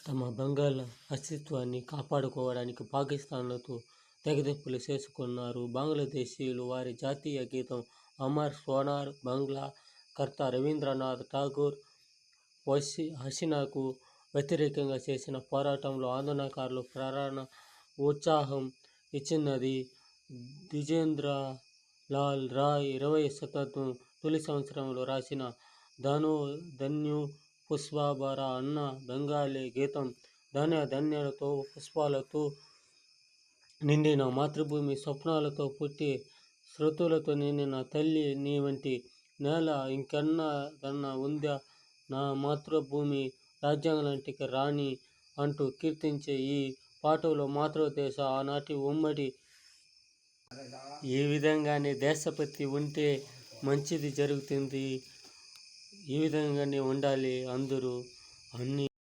తమ బంగాల్ అస్తిత్వాన్ని కాపాడుకోవడానికి పాకిస్తాన్తో తెగతెంపులు చేసుకున్నారు బంగ్లాదేశీయులు. వారి జాతీయ గీతం అమర్ సోనార్ బంగ్లా కర్త రవీంద్రనాథ్ ఠాగూర్ హసీనాకు వ్యతిరేకంగా చేసిన పోరాటంలో ఆందోళనకారులు ప్రాణ ఉత్సాహం ఇచ్చినది. ద్విజేంద్రలాల్ రాయ్ 20వ శతాబ్దం తొలి సంవత్సరంలో రాసిన ధన్యు పుష్పభరా అన్న బెంగాలీ గీతం. ధాన్యాలతో పుష్పాలతో నిండిన మాతృభూమి, స్వప్నాలతో పుట్టి శృతులతో నిండిన తల్లి, నీ వంటి నేల ఇంకెన్నదన్నా ఉందా నా మాతృభూమి, రాజ్యాలన్నింటికీ రాణి అంటూ కీర్తించే ఈ పాటలో మాతృదేశ ఆనాటి ఉమ్మడి. ఈ విధంగానే దేశభక్తి ఉంటే మంచిది జరుగుతుంది. ఈ విధంగానే ఉండాలి అందరూ. అన్ని